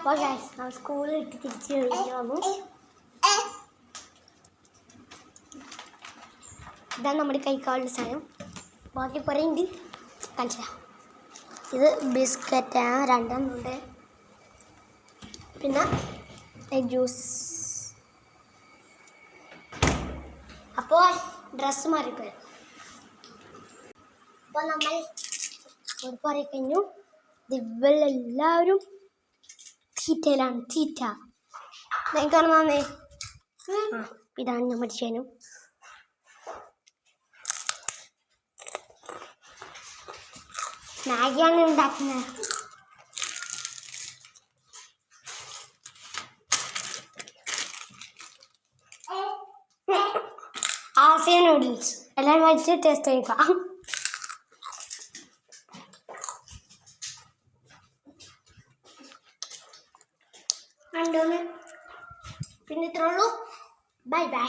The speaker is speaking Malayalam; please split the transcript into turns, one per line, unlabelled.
അപ്പോൾ ഗൈസ് ഞാൻ സ്കൂളിൽ ഇട്ട് തിരിച്ച് കഴിഞ്ഞു വന്നു. ഇതാണ് നമ്മുടെ കൈക്കാളുടെ സാധനം. ബാക്കി കുറേ ഉണ്ട്, കാണിച്ചാ. ഇത് ബിസ്ക്കറ്റാണ്, 2 ഉണ്ട്. പിന്നെ ജ്യൂസ്. അപ്പോൾ ഡ്രസ്സ് മാറിപ്പോയി. അപ്പോൾ നമ്മൾ മാറി കഴിഞ്ഞു. ഇവരെല്ലാവരും തീറ്റയിലാണ്. തീറ്റ കാണുന്നേ. ഇതാണ് ഞാൻ പഠിച്ചേനും. മാഗിയാണ് ഉണ്ടാക്കുന്നത്. ആസിയ നൂഡിൽസ് എല്ലാവരും വെച്ച് ടേസ്റ്റ് ചെയ്യിക്കാം. പിന്നെ ഇത്രേ ഉള്ളൂ. Bye bye.